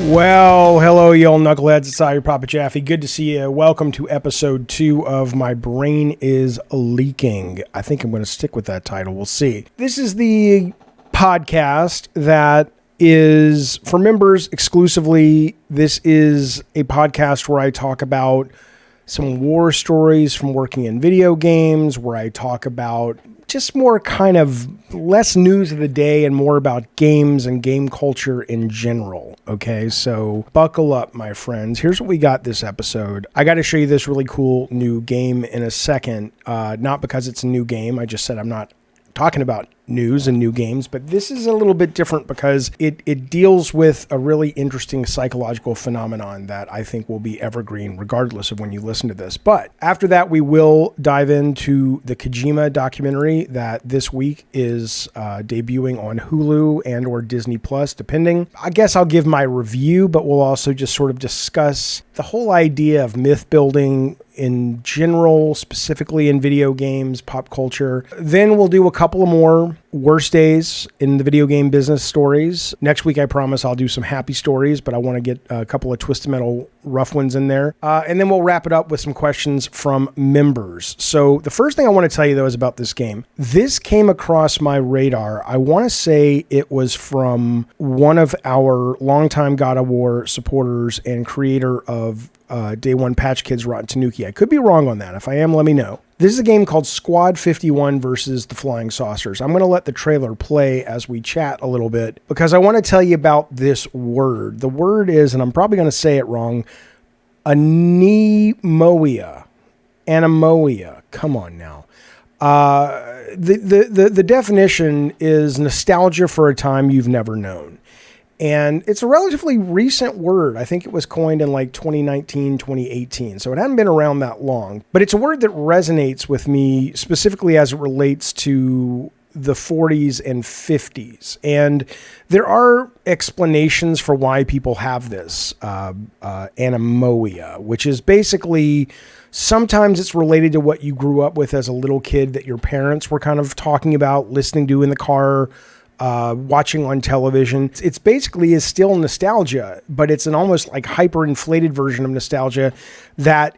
Well, hello, y'all knuckleheads. It's your Papa Jaffe. Good to see you. Welcome to episode 2 of My Brain is Leaking. I think I'm going to stick with that title. We'll see. This is the podcast that is for members exclusively. This is a podcast where I talk about some war stories from working in video games, where I talk about just more kind of less news of the day and more about games and game culture in general. Okay, so buckle up, my friends. Here's what we got this episode. I got to show you this really cool new game in a second. Not because it's a new game. I just said I'm not talking about news and new games, but this is a little bit different because it deals with a really interesting psychological phenomenon that I think will be evergreen regardless of when you listen to this. But after that, we will dive into the Kojima documentary that this week is debuting on Hulu and or Disney Plus, depending. I guess I'll give my review, but we'll also just sort of discuss the whole idea of myth building in general, specifically in video games, pop culture. Then we'll do a couple of more worst days in the video game business stories. Next week, I promise I'll do some happy stories, but I want to get a couple of Twisted Metal rough ones in there. And then we'll wrap it up with some questions from members. So the first thing I want to tell you, though, is about this game. This came across my radar. I want to say it was from one of our longtime God of War supporters and creator of Day One Patch Kids Rotten Tanuki. I could be wrong on that. If I am, let me know. This is a game called Squad 51 versus the Flying Saucers. I'm going to let the trailer play as we chat a little bit because I want to tell you about this word. The word is, and I'm probably going to say it wrong, anemoia. Anemoia. Come on now. The definition is nostalgia for a time you've never known. And it's a relatively recent word. I think it was coined in like 2019, 2018. So it hadn't been around that long. But it's a word that resonates with me specifically as it relates to the 40s and 50s. And there are explanations for why people have this anemoia, which is basically sometimes it's related to what you grew up with as a little kid that your parents were kind of talking about, listening to in the car, watching on television. It's basically is still nostalgia, but it's an almost like hyperinflated version of nostalgia that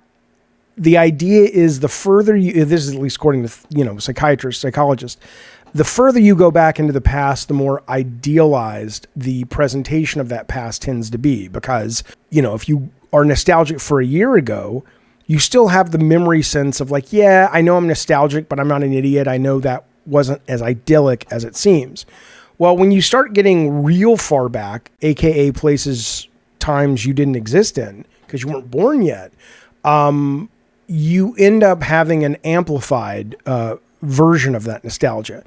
the idea is the further you, this is at least according to, psychiatrists, psychologists, the further you go back into the past, the more idealized the presentation of that past tends to be. Because, if you are nostalgic for a year ago, you still have the memory sense of like, yeah, I know I'm nostalgic, but I'm not an idiot. I know that wasn't as idyllic as it seems. Well, when you start getting real far back, aka places, times you didn't exist in because you weren't born yet, you end up having an amplified version of that nostalgia.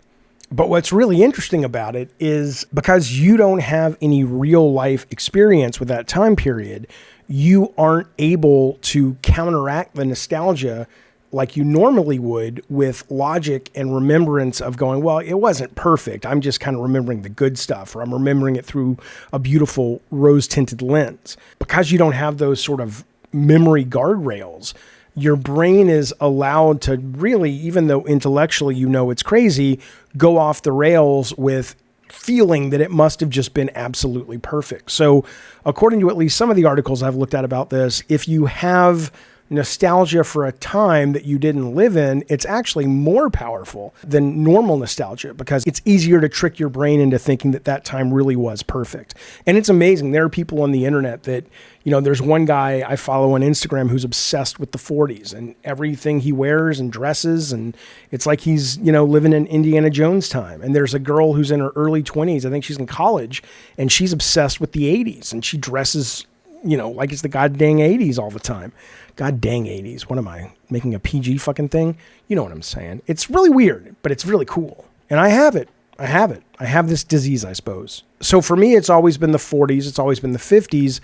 But what's really interesting about it is because you don't have any real life experience with that time period, you aren't able to counteract the nostalgia like you normally would with logic and remembrance of going, well, it wasn't perfect. I'm just kind of remembering the good stuff, or I'm remembering it through a beautiful rose-tinted lens. Because you don't have those sort of memory guardrails, your brain is allowed to really, even though intellectually it's crazy, go off the rails with feeling that it must have just been absolutely perfect. So according to at least some of the articles I've looked at about this, if you have nostalgia for a time that you didn't live in, it's actually more powerful than normal nostalgia because it's easier to trick your brain into thinking that that time really was perfect. And it's amazing. There are people on the internet that, there's one guy I follow on Instagram who's obsessed with the 40s and everything he wears and dresses. And it's like he's, living in Indiana Jones time. And there's a girl who's in her early 20s. I think she's in college and she's obsessed with the 80s and she dresses, like it's the goddamn 80s all the time. God dang 80s. What am I, making a PG fucking thing? You know what I'm saying. It's really weird, but it's really cool. And I have it. I have this disease, I suppose. So for me, it's always been the 40s. It's always been the 50s,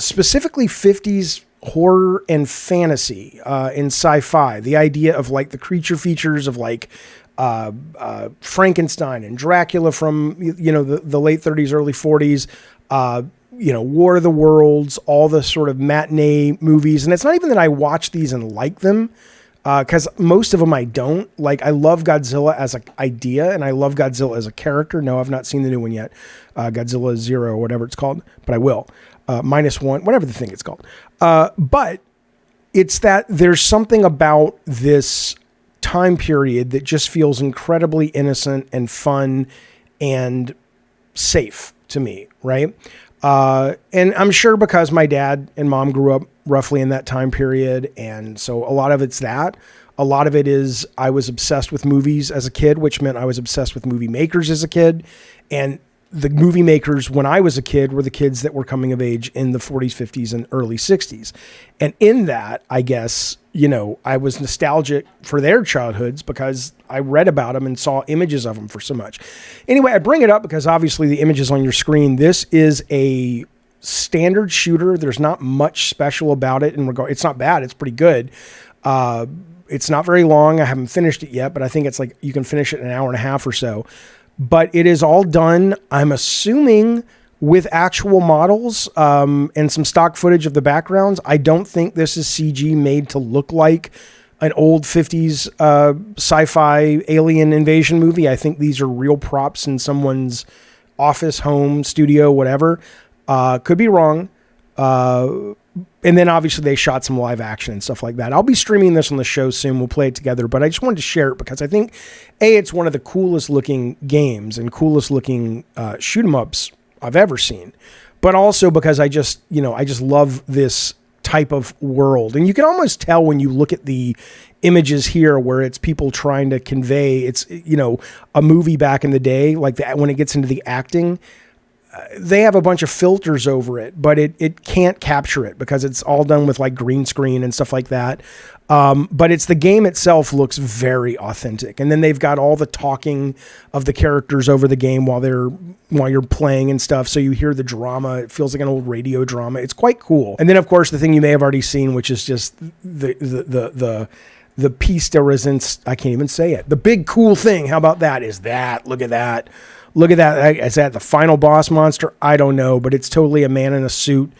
specifically 50s horror and fantasy in sci-fi. The idea of like the creature features of like Frankenstein and Dracula from, the late 30s, early 40s, War of the Worlds, all the sort of matinee movies. And it's not even that I watch these and like them. because most of them I don't. Like, I love Godzilla as an idea, and I love Godzilla as a character. No, I've not seen the new one yet. Godzilla Zero, or whatever it's called, but I will. -1, whatever the thing it's called. But it's that there's something about this time period that just feels incredibly innocent and fun and safe to me, right? And I'm sure because my dad and mom grew up roughly in that time period, and so a lot of it's that. A lot of it is I was obsessed with movies as a kid, which meant I was obsessed with movie makers as a kid. And the movie makers when I was a kid were the kids that were coming of age in the 40s, 50s, and early 60s. And in that, I guess, you know, I was nostalgic for their childhoods because I read about them and saw images of them for so much. Anyway, I bring it up because obviously the images on your screen, this is a standard shooter. There's not much special about it in regard. It's not bad. It's pretty good. It's not very long. I haven't finished it yet, but I think it's like you can finish it in an hour and a half or so. But it is all done, I'm assuming, with actual models and some stock footage of the backgrounds. I don't think this is CG made to look like an old 50s sci-fi alien invasion movie. I think these are real props in someone's office, home, studio, whatever. Could be wrong. And then obviously they shot some live action and stuff like that. I'll be streaming this on the show soon. We'll play it together, but I just wanted to share it because I think it's one of the coolest looking games and coolest looking shoot 'em ups I've ever seen, but also because I just love this type of world. And you can almost tell when you look at the images here where it's people trying to convey, it's, you know, a movie back in the day, like that when it gets into the acting, they have a bunch of filters over it, but it can't capture it because it's all done with like green screen and stuff like that. But it's the game itself looks very authentic. And then they've got all the talking of the characters over the game while you're playing and stuff. So you hear the drama. It feels like an old radio drama. It's quite cool. And then of course the thing you may have already seen, which is just the piece de resistance. I can't even say it. The big cool thing. How about that? Is that, look at that. Look at that. Is that the final boss monster? I don't know, but it's totally a man in a suit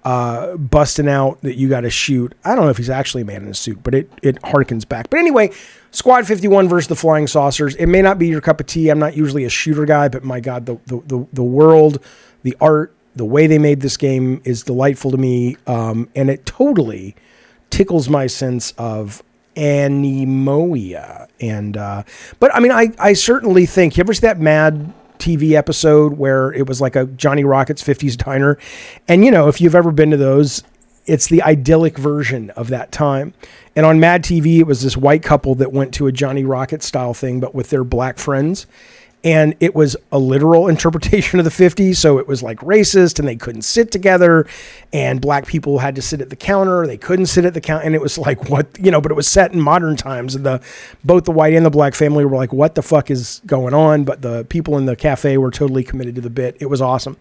busting out that you got to shoot. I don't know if he's actually a man in a suit, but it harkens back. But anyway, Squad 51 versus the Flying Saucers. It may not be your cup of tea. I'm not usually a shooter guy, but my God, the world, the art, the way they made this game is delightful to me. And it totally tickles my sense of anemoia. And, but I mean, I certainly think, you ever see that Mad TV episode where it was like a Johnny Rockets 50s diner? And, you know, if you've ever been to those, it's the idyllic version of that time. And on Mad TV, it was this white couple that went to a Johnny Rocket style thing, but with their black friends. And it was a literal interpretation of the 50s. So it was like racist and they couldn't sit together and black people had to sit at the counter. They couldn't sit at the counter. And it was like, what, you know, but it was set in modern times. And both the white and the black family were like, what the fuck is going on? But the people in the cafe were totally committed to the bit. It was awesome.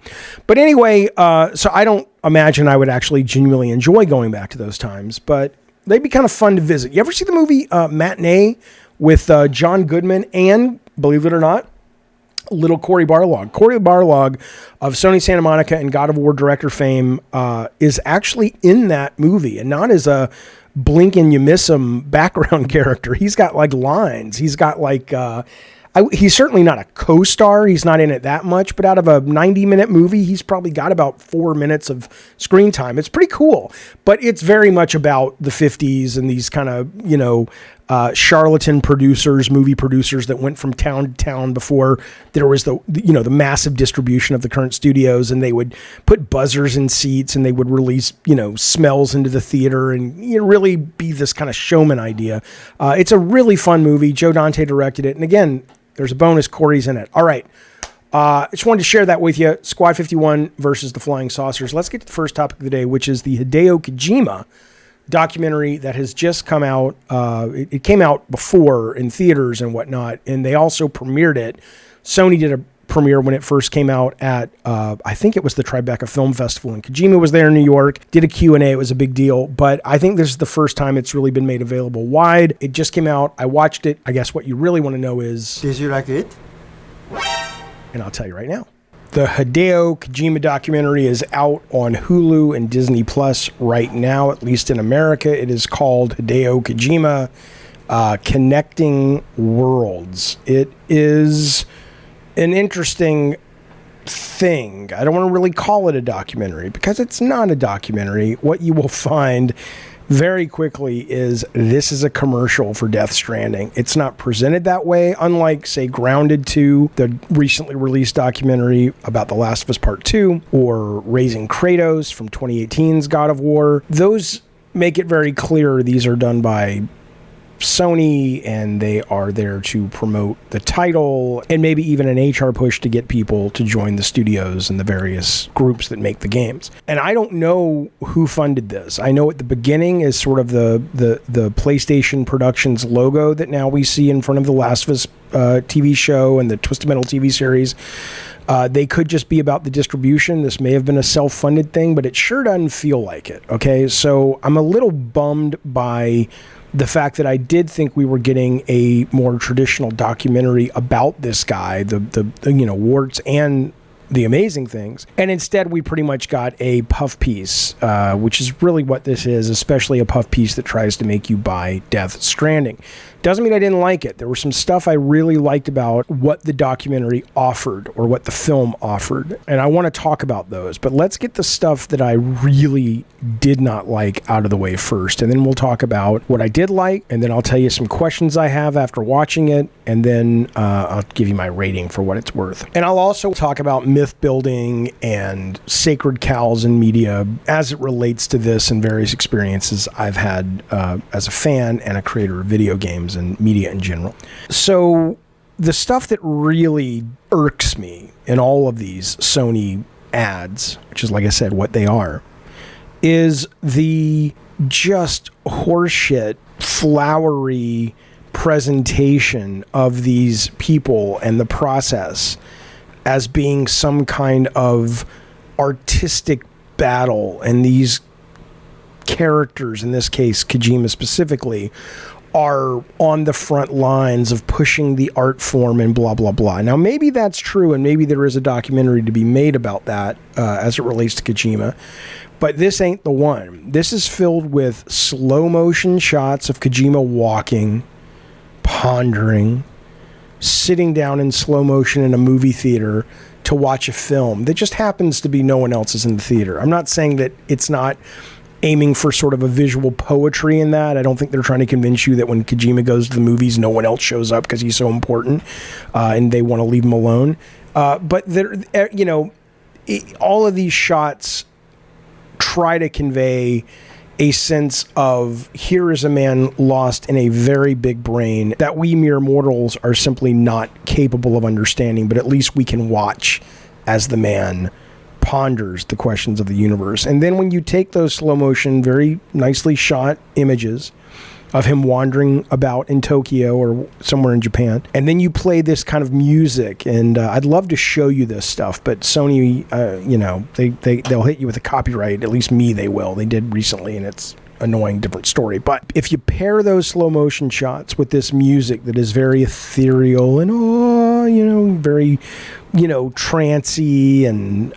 But anyway, so I don't imagine I would actually genuinely enjoy going back to those times, but they'd be kind of fun to visit. You ever see the movie Matinee with John Goodman and, believe it or not, little Cory Barlog. Cory Barlog of Sony Santa Monica and God of War director fame is actually in that movie, and not as a blink and you miss him background character. He's got like lines. He's got like he's certainly not a co-star. He's not in it that much, but out of a 90-minute movie, he's probably got about 4 minutes of screen time. It's pretty cool, but it's very much about the 50s and these kind of, you know, charlatan producers, movie producers that went from town to town before there was the massive distribution of the current studios, and they would put buzzers in seats and they would release, you know, smells into the theater and, you know, really be this kind of showman idea. It's a really fun movie. Joe Dante directed it. And again, there's a bonus. Cory's in it. All right. I just wanted to share that with you. Squad 51 versus the Flying Saucers. Let's get to the first topic of the day, which is the Hideo Kojima documentary that has just come out. It came out before in theaters and whatnot, and they also premiered it. Sony did a premiere when it first came out at, I think it was the Tribeca Film Festival, and Kojima was there in New York, did a Q&A. It was a big deal, but I think this is the first time it's really been made available wide. It just came out. I watched it. I guess what you really want to know is, did you like it? And I'll tell you right now. The Hideo Kojima documentary is out on Hulu and Disney Plus right now, at least in America. It is called Hideo Kojima Connecting Worlds. It is an interesting thing. I don't want to really call it a documentary because it's not a documentary. What you will find very quickly is this is a commercial for Death Stranding. It's not presented that way, unlike, say, Grounded 2, the recently released documentary about The Last of Us Part 2, or Raising Kratos from 2018's God of War. Those make it very clear these are done by Sony, and they are there to promote the title and maybe even an HR push to get people to join the studios and the various groups that make the games. And I don't know who funded this. I know at the beginning is sort of the PlayStation Productions logo that now we see in front of the Last of Us TV show and the Twisted Metal TV series. They could just be about the distribution. This may have been a self-funded thing, but it sure doesn't feel like it. Okay, so I'm a little bummed by the fact that I did think we were getting a more traditional documentary about this guy, the warts and the amazing things. And instead, we pretty much got a puff piece, which is really what this is, especially a puff piece that tries to make you buy Death Stranding. Doesn't mean I didn't like it. There was some stuff I really liked about what the documentary offered or what the film offered. And I want to talk about those. But let's get the stuff that I really did not like out of the way first. And then we'll talk about what I did like. And then I'll tell you some questions I have after watching it. And then I'll give you my rating for what it's worth. And I'll also talk about myth building and sacred cows in media as it relates to this and various experiences I've had as a fan and a creator of video games and media in general. So the stuff that really irks me in all of these Sony ads, which is, like I said, what they are, is the just horseshit, flowery presentation of these people and the process as being some kind of artistic battle. And these characters, in this case Kojima specifically, are on the front lines of pushing the art form and blah, blah, blah. Now, maybe that's true, and maybe there is a documentary to be made about that as it relates to Kojima, but this ain't the one. This is filled with slow motion shots of Kojima walking, pondering, sitting down in slow motion in a movie theater to watch a film that just happens to be no one else is in the theater. I'm not saying that it's not aiming for sort of a visual poetry in that. I don't think they're trying to convince you that when Kojima goes to the movies, no one else shows up because he's so important and they want to leave him alone. But there, all of these shots try to convey a sense of here is a man lost in a very big brain that we mere mortals are simply not capable of understanding, but at least we can watch as the man ponders the questions of the universe. And then when you take those slow motion, very nicely shot images of him wandering about in Tokyo or somewhere in Japan, and then you play this kind of music, and I'd love to show you this stuff, but Sony, they'll hit you with a copyright. At least me, they will. They did recently, and it's annoying, different story. But if you pair those slow motion shots with this music that is very ethereal and very trancy and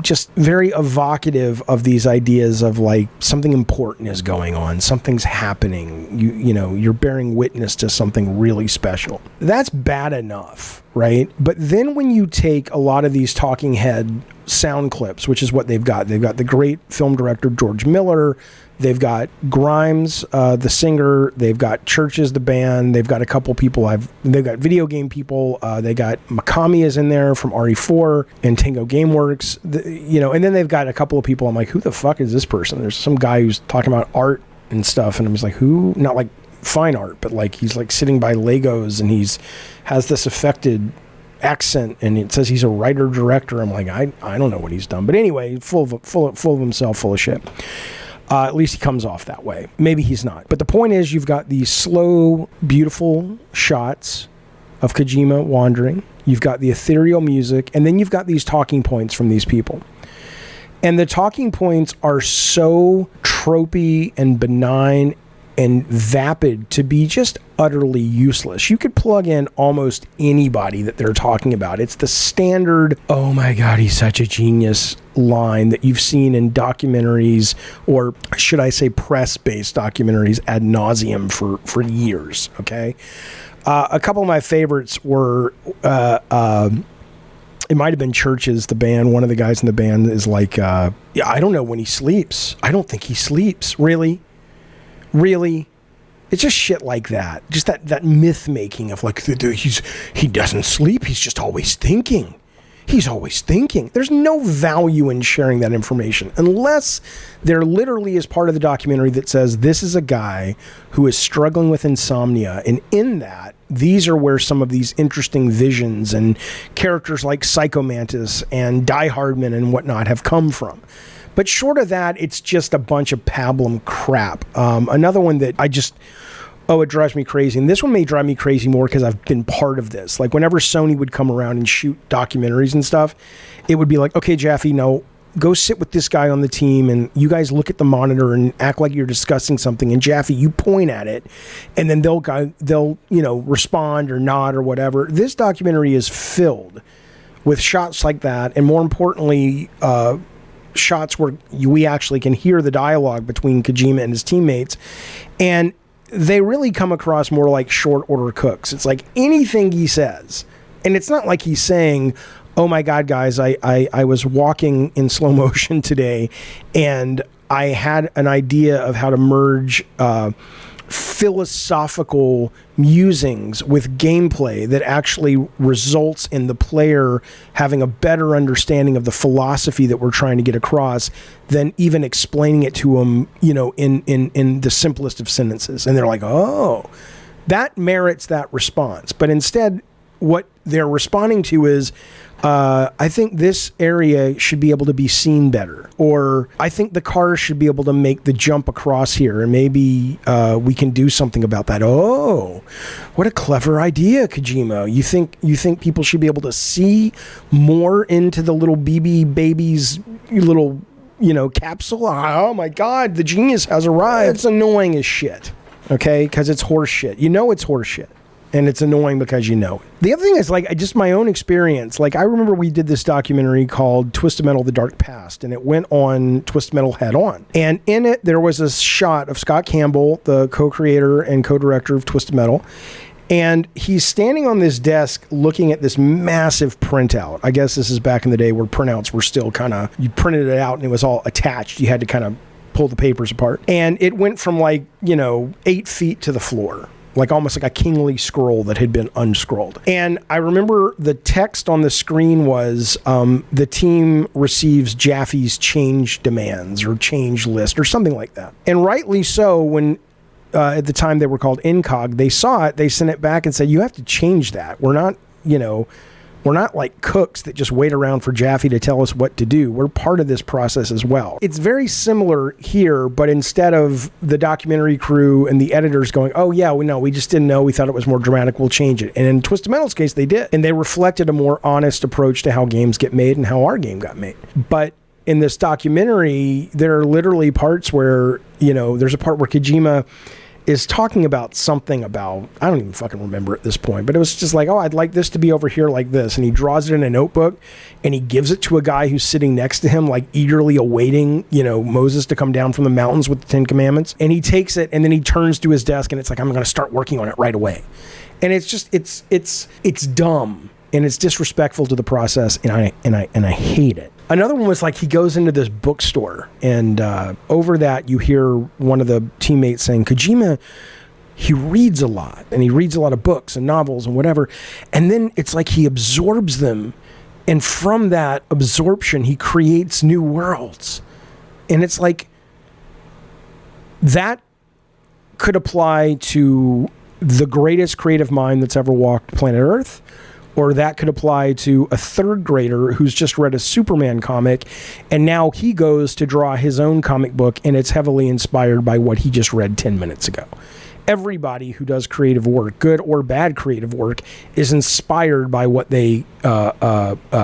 just very evocative of these ideas of like something important is going on, something's happening, you're bearing witness to something really special. That's bad enough, right? But then when you take a lot of these talking head sound clips, which is what they've got the great film director George Miller, they've got Grimes, the singer, they've got Churches, the band, they've got a couple people they've got video game people, they got Mikami is in there from RE4 and Tango Gameworks, and then they've got a couple of people I'm like, who the fuck is this person? There's some guy who's talking about art and stuff, and I'm just like, who? Not like fine art, but like he's like sitting by Legos and has this affected accent, and it says he's a writer director. I'm like, I don't know what he's done, but anyway, full of himself, full of shit. At least he comes off that way. Maybe he's not. But the point is, you've got these slow, beautiful shots of Kojima wandering. You've got the ethereal music, and then you've got these talking points from these people. And the talking points are so tropey and benign and vapid to be just utterly useless. You could plug in almost anybody that they're talking about. It's the standard, oh my God, he's such a genius line that you've seen in documentaries, or should I say press-based documentaries ad nauseum for years, okay? A couple of my favorites were, it might have been Church's, the band. One of the guys in the band is like, yeah, I don't know when he sleeps. I don't think he sleeps. Really? It's just shit like that. Just that myth making of like, he doesn't sleep. He's just always thinking. He's always thinking. There's no value in sharing that information unless there literally is part of the documentary that says this is a guy who is struggling with insomnia. And in that, these are where some of these interesting visions and characters like Psycho Mantis and Die Hardman and whatnot have come from. But short of that, it's just a bunch of pablum crap. Another one that it drives me crazy. And this one may drive me crazy more because I've been part of this. Like whenever Sony would come around and shoot documentaries and stuff, it would be like, okay, Jaffe, no, go sit with this guy on the team and you guys look at the monitor and act like you're discussing something. And Jaffe, you point at it and then they'll respond or nod or whatever. This documentary is filled with shots like that. And more importantly, shots where we actually can hear the dialogue between Kojima and his teammates. And they really come across more like short order cooks. It's like anything he says. And it's not like he's saying, oh my God, guys, I was walking in slow motion today and I had an idea of how to merge philosophical musings with gameplay that actually results in the player having a better understanding of the philosophy that we're trying to get across than even explaining it to them, in the simplest of sentences. And they're like, oh, that merits that response. But instead, what they're responding to is, I think this area should be able to be seen better. Or I think the car should be able to make the jump across here. And maybe we can do something about that. Oh, what a clever idea, Kojima. You think people should be able to see more into the little BB baby's little, capsule? Oh my God, the genius has arrived. It's annoying as shit. Okay? Because it's horse shit. It's horse shit. And it's annoying because you know it. The other thing is, just my own experience. I remember we did this documentary called Twisted Metal: The Dark Past, and it went on Twisted Metal Head On. And in it, there was a shot of Scott Campbell, the co-creator and co-director of Twisted Metal, and he's standing on this desk looking at this massive printout. I guess this is back in the day where printouts were still you printed it out and it was all attached. You had to kind of pull the papers apart. And it went from 8 feet to the floor. Almost like a kingly scroll that had been unscrolled. And I remember the text on the screen was, the team receives Jaffe's change demands or change list or something like that. And rightly so, when at the time they were called Incog, they saw it, they sent it back and said, you have to change that. We're not, we're not like cooks that just wait around for Jaffe to tell us what to do. We're part of this process as well. It's very similar here, but instead of the documentary crew and the editors going, oh yeah, we just didn't know. We thought it was more dramatic. We'll change it. And in Twisted Metal's case, they did. And they reflected a more honest approach to how games get made and how our game got made. But in this documentary, there are literally parts where, there's a part where Kojima is talking about something about, I don't even fucking remember at this point, but it was just like, oh, I'd like this to be over here like this. And he draws it in a notebook and he gives it to a guy who's sitting next to him, eagerly awaiting, Moses to come down from the mountains with the 10 Commandments. And he takes it and then he turns to his desk and it's like, I'm going to start working on it right away. And it's just, it's dumb and it's disrespectful to the process. And I hate it. Another one was he goes into this bookstore and over that you hear one of the teammates saying, Kojima, he reads a lot and he reads a lot of books and novels and whatever. And then it's like he absorbs them. And from that absorption, he creates new worlds. And it's like that could apply to the greatest creative mind that's ever walked planet Earth. Or that could apply to a third grader who's just read a Superman comic and now he goes to draw his own comic book and it's heavily inspired by what he just read 10 minutes ago. Everybody who does creative work, good or bad creative work, is inspired by what they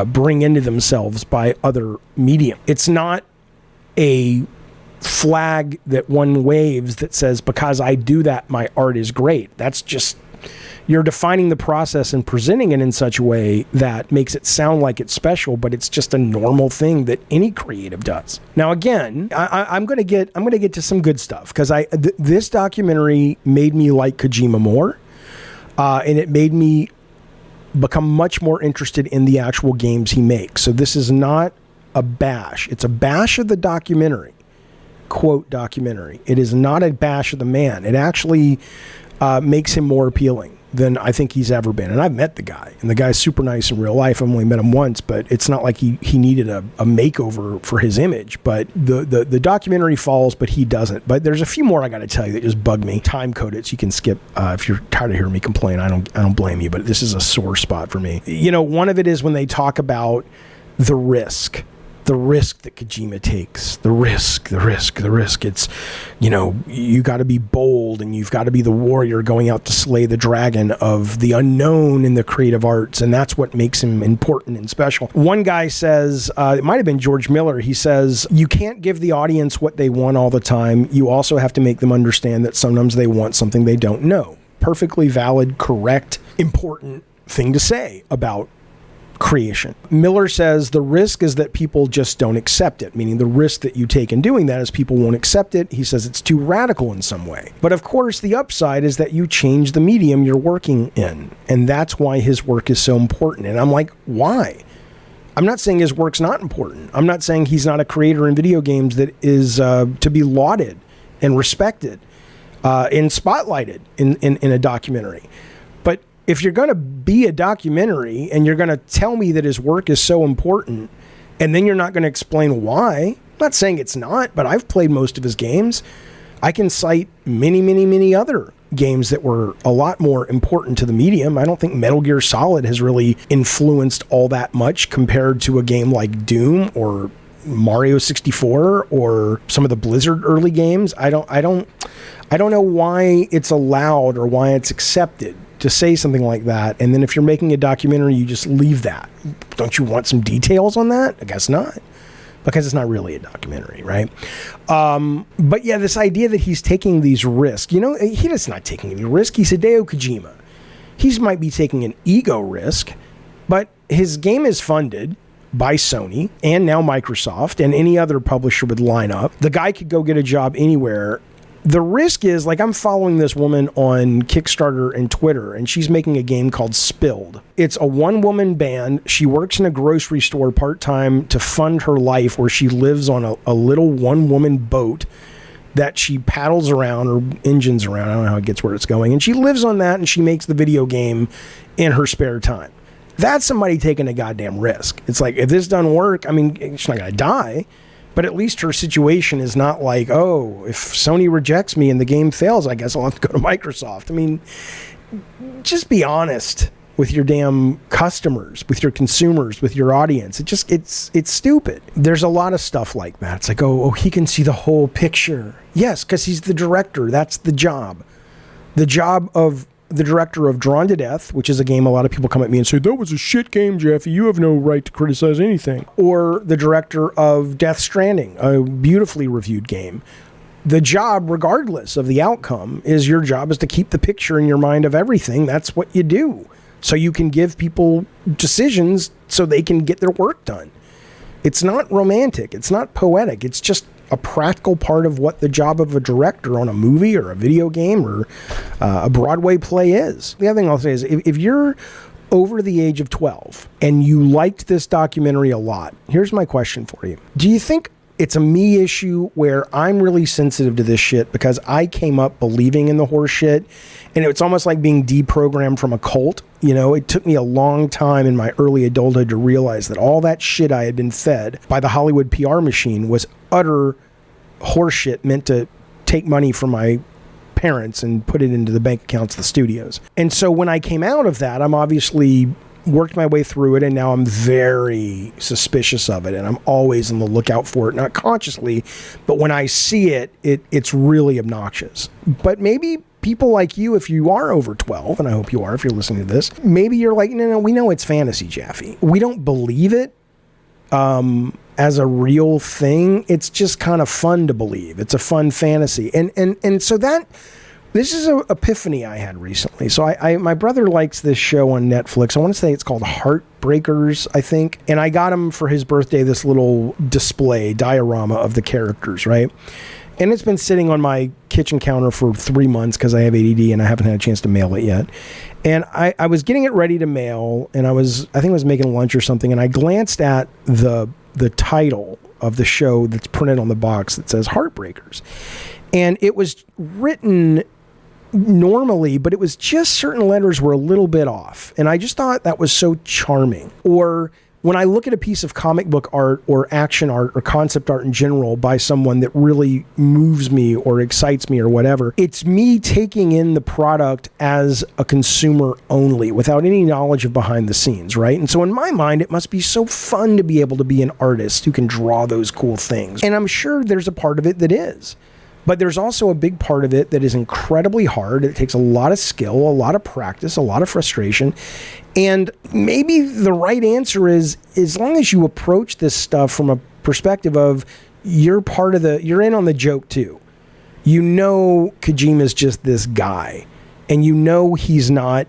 bring into themselves by other medium. It's not a flag that one waves that says, because I do that, my art is great. That's just, you're defining the process and presenting it in such a way that makes it sound like it's special, but it's just a normal thing that any creative does. Now, again, I'm going to get to some good stuff, because this documentary made me like Kojima more, and it made me become much more interested in the actual games he makes. So this is not a bash. It's a bash of the documentary. Quote, documentary. It is not a bash of the man. It actually makes him more appealing than I think he's ever been. And I've met the guy, and the guy's super nice in real life. I've only met him once, but it's not like he needed a makeover for his image. But the documentary falls, but he doesn't. But there's a few more I got to tell you that just bug me. Time code it so you can skip if you're tired of hearing me complain. I don't blame you, but this is a sore spot for me. You know, one of it is when they talk about the risk that Kojima takes, the risk. It's, you know, you got to be bold, and you've got to be the warrior going out to slay the dragon of the unknown in the creative arts. And that's what makes him important and special. One guy says, it might've been George Miller. He says, you can't give the audience what they want all the time. You also have to make them understand that sometimes they want something they don't know. Perfectly valid, correct, important thing to say about creation. Miller says the risk is that people just don't accept it, meaning the risk that you take in doing that is people won't accept it. He says it's too radical in some way. But of course, the upside is that you change the medium you're working in, and that's why his work is so important. And I'm like, why? I'm not saying his work's not important. I'm not saying he's not a creator in video games that is to be lauded and respected and spotlighted in a documentary. But if you're going to be a documentary and you're going to tell me that his work is so important, and then you're not going to explain why, I'm not saying it's not, but I've played most of his games. I can cite many other games that were a lot more important to the medium. I don't think Metal Gear Solid has really influenced all that much compared to a game like Doom or Mario 64 or some of the Blizzard early games. I don't know why it's allowed or why it's accepted to say something like that. And then if you're making a documentary, you just leave that. Don't you want some details on that? I guess not, because it's not really a documentary, right? But yeah, this idea that he's taking these risks, you know, he's not taking any risk. He's Hideo Kojima. He might be taking an ego risk, but his game is funded by Sony and now Microsoft, and any other publisher would line up. The guy could go get a job anywhere. The risk is, like, I'm following this woman on Kickstarter and Twitter, and she's making a game called Spilled. It's a one-woman band. She works in a grocery store part-time to fund her life, where she lives on a little one-woman boat that she paddles around or engines around. I don't know how it gets where it's going. And she lives on that, and she makes the video game in her spare time. That's somebody taking a goddamn risk. It's like, if this doesn't work, I mean, she's not going to die. But at least her situation is not like, oh, if Sony rejects me and the game fails, I guess I'll have to go to Microsoft. I mean, just be honest with your damn customers, with your consumers, with your audience. It's stupid. There's a lot of stuff like that. It's like, oh, he can see the whole picture. Yes, because he's the director. That's the job. The job of the director of Drawn to Death, which is a game a lot of people come at me and say, that was a shit game, Jeffy. You have no right to criticize anything. Or the director of Death Stranding, a beautifully reviewed game. The job, regardless of the outcome, is your job is to keep the picture in your mind of everything. That's what you do. So you can give people decisions so they can get their work done. It's not romantic. It's not poetic. It's just a practical part of what the job of a director on a movie or a video game or a Broadway play is. The other thing I'll say is, if you're over the age of 12 and you liked this documentary a lot, here's my question for you. Do you think it's a me issue where I'm really sensitive to this shit because I came up believing in the horse shit, and it's almost like being deprogrammed from a cult? You know, it took me a long time in my early adulthood to realize that all that shit I had been fed by the Hollywood PR machine was utter horseshit meant to take money from my parents and put it into the bank accounts of the studios. And so when I came out of that, I'm obviously worked my way through it, and now I'm very suspicious of it, and I'm always on the lookout for it, not consciously, but when I see it, it's really obnoxious. But maybe people like you, if you are over 12, and I hope you are if you're listening to this, maybe you're like, no, we know it's fantasy, Jaffe. We don't believe it as a real thing. It's just kind of fun to believe. It's a fun fantasy. And so this is an epiphany I had recently. So my brother likes this show on Netflix. I want to say it's called Heartbreakers, I think. And I got him for his birthday this little diorama of the characters, right? And it's been sitting on my kitchen counter for 3 months because I have ADD and I haven't had a chance to mail it yet. And I was getting it ready to mail, and I think I was making lunch or something, and I glanced at the title of the show that's printed on the box that says Heartbreakers. And it was written normally, but it was just certain letters were a little bit off. And I just thought that was so charming. Or when I look at a piece of comic book art or action art or concept art in general by someone that really moves me or excites me or whatever, it's me taking in the product as a consumer only without any knowledge of behind the scenes, right? And so in my mind, it must be so fun to be able to be an artist who can draw those cool things. And I'm sure there's a part of it that is. But there's also a big part of it that is incredibly hard. It takes a lot of skill, a lot of practice, a lot of frustration. And maybe the right answer is, as long as you approach this stuff from a perspective of you're in on the joke too. You know Kojima's just this guy. And you know he's not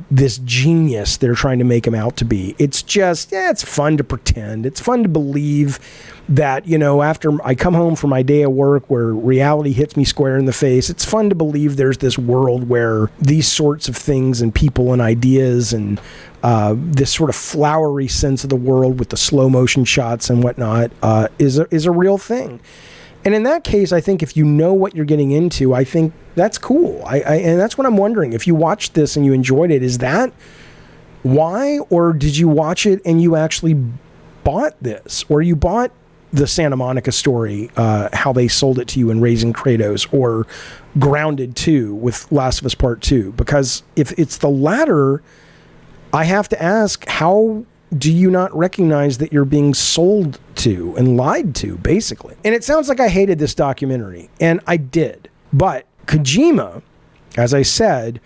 this genius they're trying to make him out to be. It's just, it's fun to pretend. It's fun to believe that, after I come home from my day of work where reality hits me square in the face, it's fun to believe there's this world where these sorts of things and people and ideas and this sort of flowery sense of the world with the slow motion shots and whatnot is a real thing. And in that case, I think if you know what you're getting into, I think that's cool. And that's what I'm wondering. If you watched this and you enjoyed it, is that why? Or did you watch it and you actually bought this? Or you bought the Santa Monica story, how they sold it to you in Raising Kratos, or Grounded 2 with Last of Us Part 2? Because if it's the latter, I have to ask, how do you not recognize that you're being sold to and lied to, basically? And it sounds like I hated this documentary, and I did. But Kojima, as I said,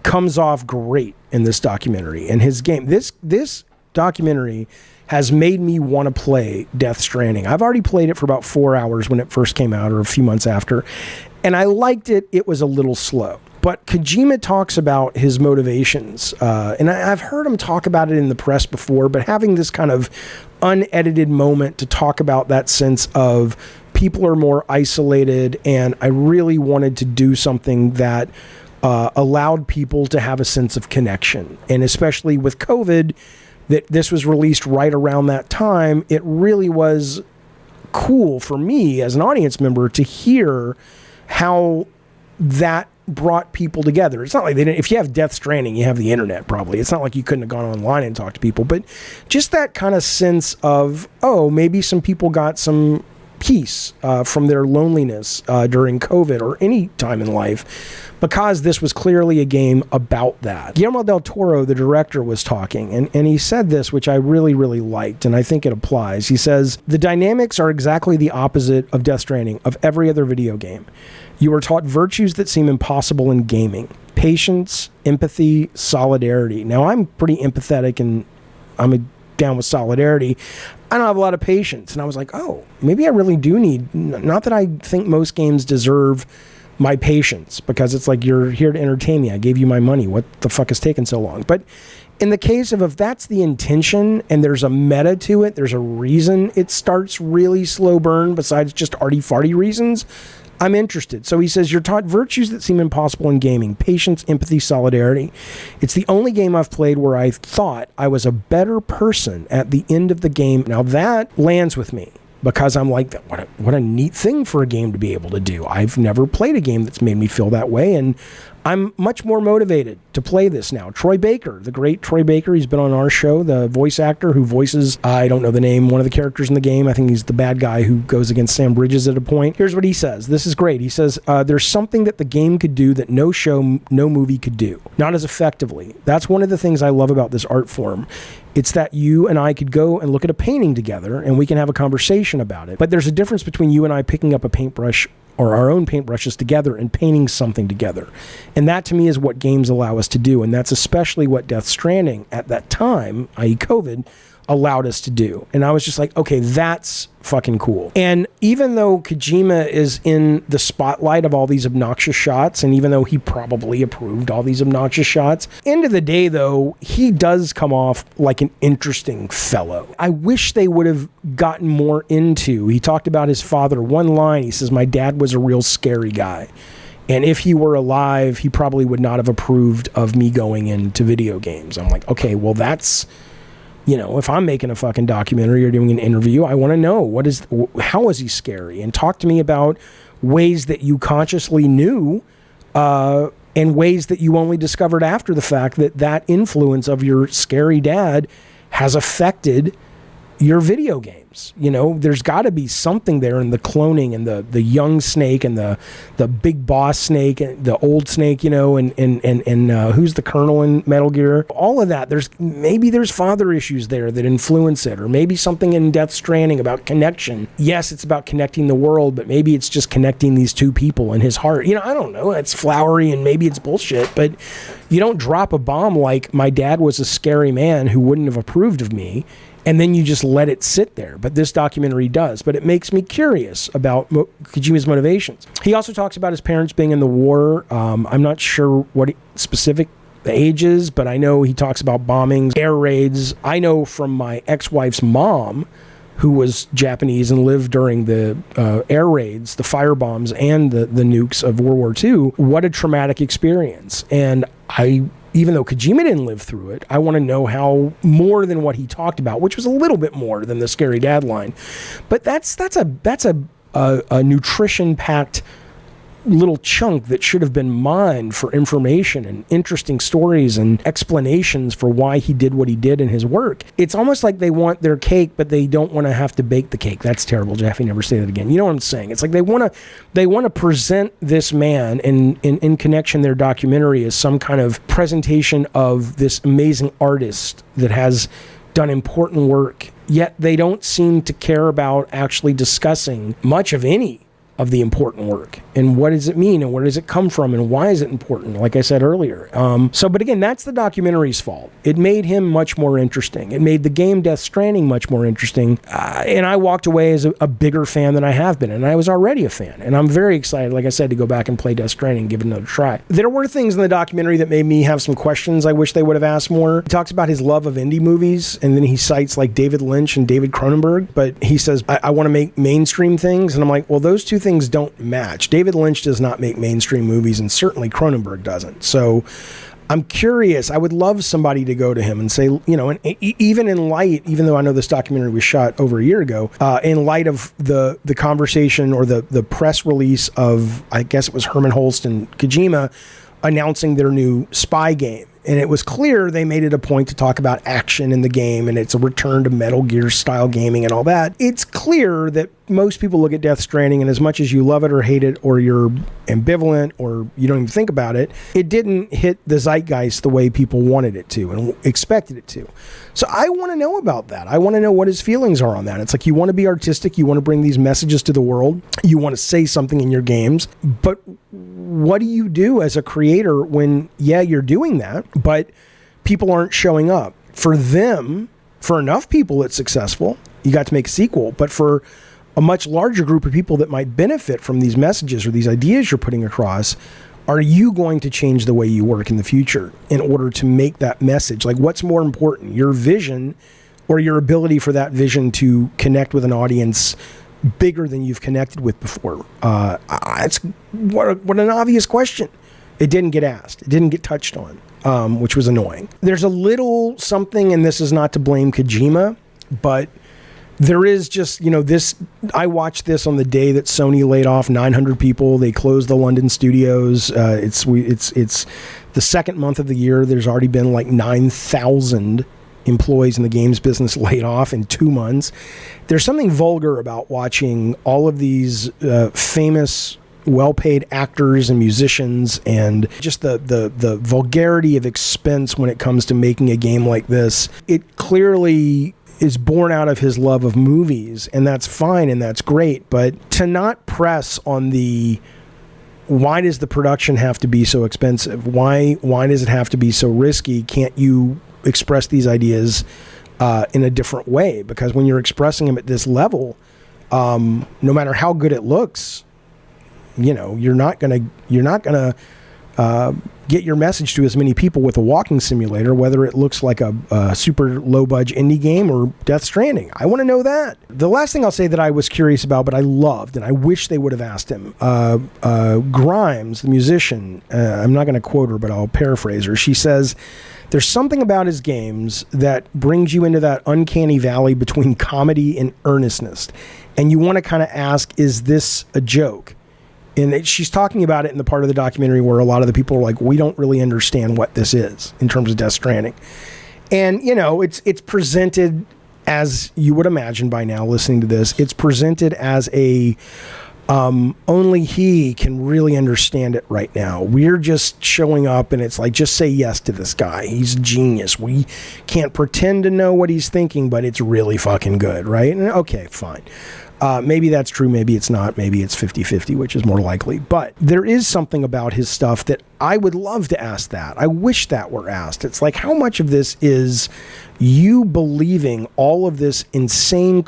comes off great in this documentary. And his game, this documentary has made me want to play Death Stranding. I've already played it for about 4 hours when it first came out, or a few months after, and I liked it. It was a little slow. But Kojima talks about his motivations, and I've heard him talk about it in the press before, but having this kind of unedited moment to talk about that sense of people are more isolated, and I really wanted to do something that allowed people to have a sense of connection. And especially with COVID, that this was released right around that time, it really was cool for me as an audience member to hear how that brought people together. It's not like they didn't. If you have Death Stranding, you have the internet probably. It's not like you couldn't have gone online and talked to people, but just that kind of sense of, maybe some people got some peace from their loneliness during COVID or any time in life, because this was clearly a game about that. Guillermo del Toro, the director, was talking, and he said this, which I really, really liked, and I think it applies. He says, "The dynamics are exactly the opposite of Death Stranding, of every other video game. You are taught virtues that seem impossible in gaming. Patience, empathy, solidarity." Now, I'm pretty empathetic, and I'm down with solidarity. I don't have a lot of patience. And I was like, maybe I really do need, not that I think most games deserve my patience, because it's like, you're here to entertain me. I gave you my money. What the fuck is taking so long? But in the case of, if that's the intention and there's a meta to it, there's a reason it starts really slow burn besides just arty-farty reasons, I'm interested. So he says, you're taught virtues that seem impossible in gaming: patience, empathy, solidarity. It's the only game I've played where I thought I was a better person at the end of the game. Now that lands with me, because I'm like, what a neat thing for a game to be able to do. I've never played a game that's made me feel that way, and I'm much more motivated to play this now. Troy Baker, the great Troy Baker, he's been on our show, the voice actor who voices, I don't know the name, one of the characters in the game. I think he's the bad guy who goes against Sam Bridges at a point. Here's what he says. This is great. He says, there's something that the game could do that no show, no movie could do. Not as effectively. That's one of the things I love about this art form. It's that you and I could go and look at a painting together and we can have a conversation about it. But there's a difference between you and I picking up a paintbrush or our own paintbrushes together and painting something together. And that to me is what games allow us to do. And that's especially what Death Stranding at that time, i.e. COVID, allowed us to do. And I was just like, okay, that's fucking cool. And even though Kojima is in the spotlight of all these obnoxious shots, and even though he probably approved all these obnoxious shots, end of the day though, he does come off like an interesting fellow. I wish they would have gotten more into, he talked about his father, one line, he says, my dad was a real scary guy. And if he were alive, he probably would not have approved of me going into video games. I'm like, okay, well that's, you know, if I'm making a fucking documentary or doing an interview, I want to know how is he scary? And talk to me about ways that you consciously knew and ways that you only discovered after the fact that influence of your scary dad has affected your video games. You know, there's got to be something there in the cloning and the young Snake and the big boss Snake and the old Snake, you know, and who's the Colonel in Metal Gear. All of that, there's father issues there that influence it, or maybe something in Death Stranding about connection. Yes, it's about connecting the world, but maybe it's just connecting these two people in his heart. You know, I don't know. It's flowery and maybe it's bullshit, but you don't drop a bomb like my dad was a scary man who wouldn't have approved of me, and then you just let it sit there. But this documentary does. But it makes me curious about Kojima's motivations. He also talks about his parents being in the war. I'm not sure what specific the age is, but I know he talks about bombings, air raids. I know from my ex-wife's mom, who was Japanese and lived during the air raids, the firebombs, and the nukes of World War II, what a traumatic experience. And even though Kojima didn't live through it, I want to know how more than what he talked about, which was a little bit more than the scary dad line. But that's a nutrition-packed little chunk that should have been mined for information and interesting stories and explanations for why he did what he did in his work. It's almost like they want their cake, but they don't want to have to bake the cake. That's terrible, Jeffy. Never say that again. You know what I'm saying? It's like they want to present this man in connection their documentary as some kind of presentation of this amazing artist that has done important work, yet they don't seem to care about actually discussing much of any of the important work, and what does it mean, and where does it come from, and why is it important, like I said earlier. But again, that's the documentary's fault. It made him much more interesting. It made the game Death Stranding much more interesting, and I walked away as a bigger fan than I have been, and I was already a fan, and I'm very excited, like I said, to go back and play Death Stranding and give it another try. There were things in the documentary that made me have some questions I wish they would have asked more. He talks about his love of indie movies, and then he cites like David Lynch and David Cronenberg, but he says, I want to make mainstream things, and I'm like, well, those two things don't match. David Lynch does not make mainstream movies, and certainly Cronenberg doesn't. So I'm curious. I would love somebody to go to him and say, you know, and even in light, even though I know this documentary was shot over a year ago, in light of the conversation or the press release of, I guess it was Herman Holst and Kojima announcing their new spy game. And it was clear they made it a point to talk about action in the game, and it's a return to Metal Gear style gaming and all that. It's clear that most people look at Death Stranding, and as much as you love it or hate it, or you're ambivalent, or you don't even think about it, it didn't hit the zeitgeist the way people wanted it to and expected it to. So I want to know about that. I want to know what his feelings are on that. It's like, you want to be artistic, you want to bring these messages to the world, you want to say something in your games, but what do you do as a creator when, yeah, you're doing that, but people aren't showing up? For them, for enough people it's successful, you got to make a sequel, but for a much larger group of people that might benefit from these messages or these ideas you're putting across, are you going to change the way you work in the future in order to make that message? Like, what's more important, your vision or your ability for that vision to connect with an audience bigger than you've connected with before? It's what an obvious question. It didn't get asked. It didn't get touched on, which was annoying. There's a little something, and this is not to blame Kojima, but there is just, you know, this, I watched this on the day that Sony laid off 900 people. They closed the London studios. It's the second month of the year. There's already been like 9,000 employees in the games business laid off in 2 months. There's something vulgar about watching all of these famous, well-paid actors and musicians, and just the vulgarity of expense when it comes to making a game like this. It clearly is born out of his love of movies, and that's fine and that's great, but to not press on the why does the production have to be so expensive? Why does it have to be so risky? Can't you express these ideas in a different way, because when you're expressing him at this level, no matter how good it looks, you know, you're not gonna get your message to as many people with a walking simulator, whether it looks like a super low budget indie game or Death Stranding. I want to know that. The last thing I'll say that I was curious about, but I loved, and I wish they would have asked him, Grimes, the musician, I'm not going to quote her, but I'll paraphrase her. She says, there's something about his games that brings you into that uncanny valley between comedy and earnestness. And you want to kind of ask, is this a joke? And she's talking about it in the part of the documentary where a lot of the people are like, we don't really understand what this is in terms of Death Stranding. And, you know, it's presented, as you would imagine by now listening to this, it's presented as a only he can really understand it right now. We're just showing up and it's like, just say yes to this guy. He's a genius. We can't pretend to know what he's thinking, but it's really fucking good, right? And okay, fine. Maybe that's true, maybe it's not, maybe it's 50-50, which is more likely. But there is something about his stuff that I would love to ask that. I wish that were asked. It's like, how much of this is you believing all of this insane,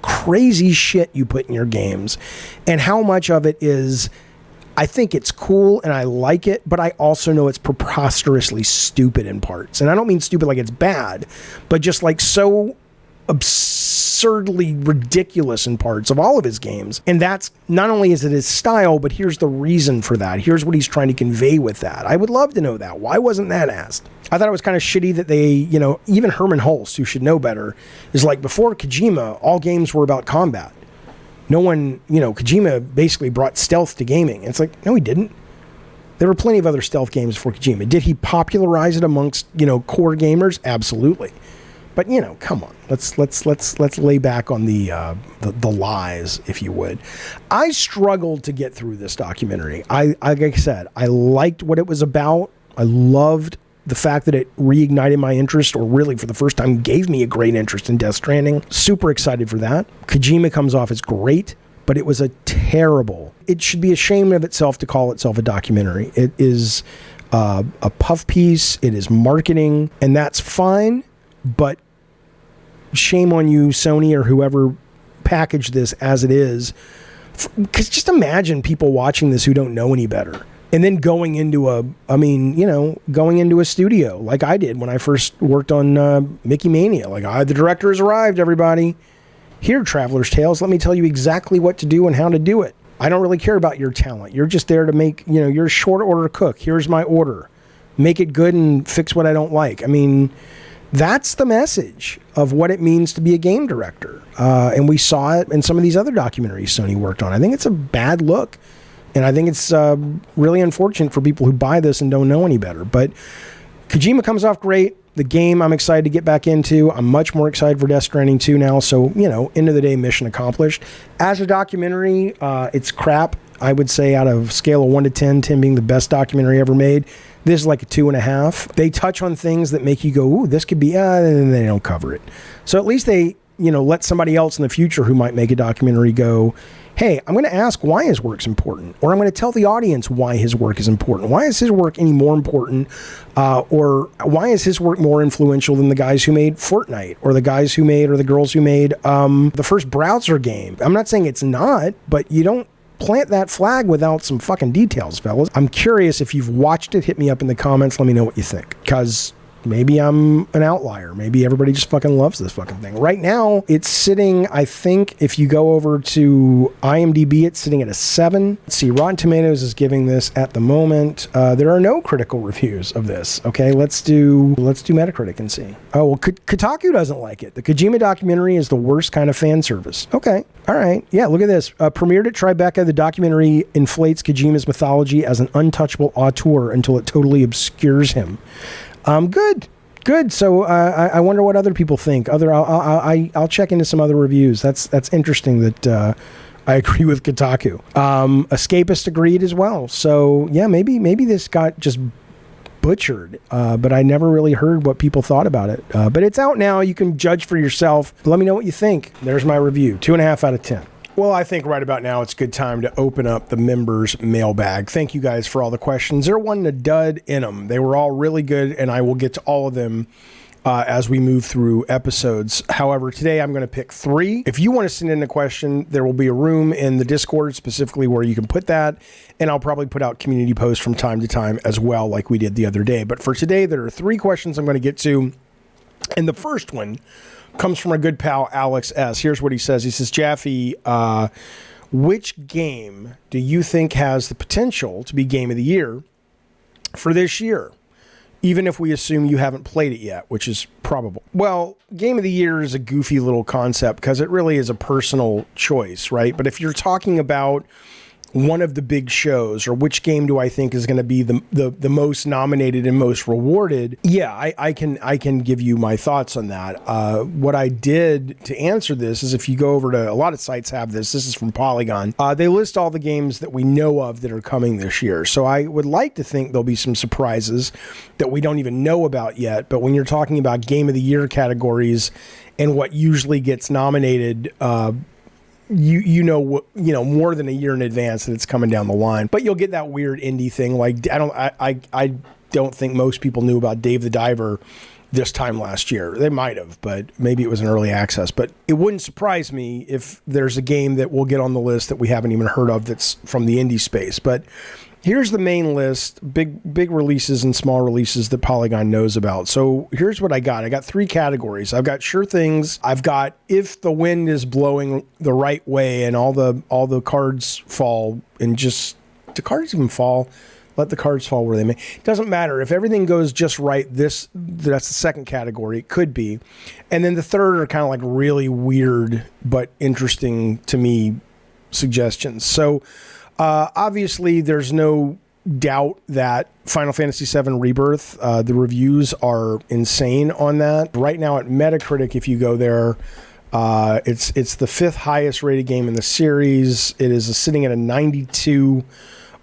crazy shit you put in your games? And how much of it is, I think it's cool and I like it, but I also know it's preposterously stupid in parts. And I don't mean stupid like it's bad, but just like so absurdly ridiculous in parts of all of his games. And that's not only is it his style, but here's the reason for that. Here's what he's trying to convey with that. I would love to know that. Why wasn't that asked? I thought it was kind of shitty that they, you know, even Herman Hulst, who should know better, is like, before Kojima, all games were about combat. No one, you know, Kojima basically brought stealth to gaming. And it's like, no, he didn't. There were plenty of other stealth games before Kojima. Did he popularize it amongst, you know, core gamers? Absolutely. But, you know, come on, let's lay back on the lies, if you would. I struggled to get through this documentary. Like I said, I liked what it was about. I loved the fact that it reignited my interest, or really for the first time gave me a great interest in Death Stranding. Super excited for that. Kojima comes off as great, but it was it should be ashamed of itself to call itself a documentary. It is a puff piece. It is marketing, and that's fine. But shame on you, Sony, or whoever packaged this as it is. Because just imagine people watching this who don't know any better. And then going into a studio like I did when I first worked on Mickey Mania. Like, the director has arrived, everybody. Here, Traveler's Tales, let me tell you exactly what to do and how to do it. I don't really care about your talent. You're just there to make, you know, you're a short order cook. Here's my order. Make it good and fix what I don't like. I mean, that's the message of what it means to be a game director. And we saw it in some of these other documentaries Sony worked on. I think it's a bad look. And I think it's really unfortunate for people who buy this and don't know any better. But Kojima comes off great. The game I'm excited to get back into. I'm much more excited for Death Stranding 2 now. So, you know, end of the day, mission accomplished. As a documentary, it's crap. I would say out of scale of 1 to 10, 10 being the best documentary ever made. This is like a 2.5. They touch on things that make you go, ooh, this could be, and they don't cover it. So at least they, you know, let somebody else in the future who might make a documentary go, hey, I'm going to ask why his work's important, or I'm going to tell the audience why his work is important. Why is his work any more important, or why is his work more influential than the guys who made Fortnite, or the guys who made, or the girls who made the first browser game? I'm not saying it's not, but you don't plant that flag without some fucking details, fellas. I'm curious if you've watched it. Hit me up in the comments. Let me know what you think, because maybe I'm an outlier. Maybe everybody just fucking loves this fucking thing. Right now, it's sitting, I think, if you go over to IMDb, it's sitting at a 7. Let's see, Rotten Tomatoes is giving this at the moment. There are no critical reviews of this. Okay, let's do Metacritic and see. Oh, well, Kotaku doesn't like it. The Kojima documentary is the worst kind of fan service. Okay, all right. Yeah, look at this. Premiered at Tribeca, the documentary inflates Kojima's mythology as an untouchable auteur until it totally obscures him. Good. So I wonder what other people think. I'll check into some other reviews. That's interesting that I agree with Kotaku. Escapist agreed as well. So yeah, maybe this got just butchered, but I never really heard what people thought about it. But it's out now. You can judge for yourself. Let me know what you think. There's my review. 2.5 out of 10. Well, I think right about now it's a good time to open up the members' mailbag. Thank you guys for all the questions. There wasn't a dud in them. They were all really good, and I will get to all of them as we move through episodes. However, today I'm going to pick 3. If you want to send in a question, there will be a room in the Discord specifically where you can put that, and I'll probably put out community posts from time to time as well, like we did the other day. But for today, there are 3 questions I'm going to get to, and the first one comes from our good pal Alex S. Here's what he says. He says, Jaffe, which game do you think has the potential to be Game of the Year for this year, even if we assume you haven't played it yet, which is probable? Well, Game of the Year is a goofy little concept because it really is a personal choice, right? But if you're talking about one of the big shows, or which game do I think is going to be the most nominated and most rewarded, yeah, I can give you my thoughts on that. What I did to answer this is, if you go over to, a lot of sites have this is from Polygon, they list all the games that we know of that are coming this year. So I would like to think there'll be some surprises that we don't even know about yet. But when you're talking about Game of the Year categories and what usually gets nominated, you know more than a year in advance that it's coming down the line. But you'll get that weird indie thing. Like I don't think most people knew about Dave the Diver this time last year. They might have, but maybe it was an early access. But it wouldn't surprise me if there's a game that we'll get on the list that we haven't even heard of that's from the indie space. But here's the main list, big releases and small releases that Polygon knows about. So here's what I got. I got 3 categories. I've got sure things. I've got if the wind is blowing the right way and all the cards fall, and just, do cards even fall? Let the cards fall where they may. It doesn't matter. If everything goes just right, that's the second category. It could be. And then the third are kind of like really weird but interesting to me suggestions. So obviously, there's no doubt that Final Fantasy VII Rebirth, the reviews are insane on that. Right now at Metacritic, if you go there, it's the 5th highest rated game in the series. It is sitting at a 92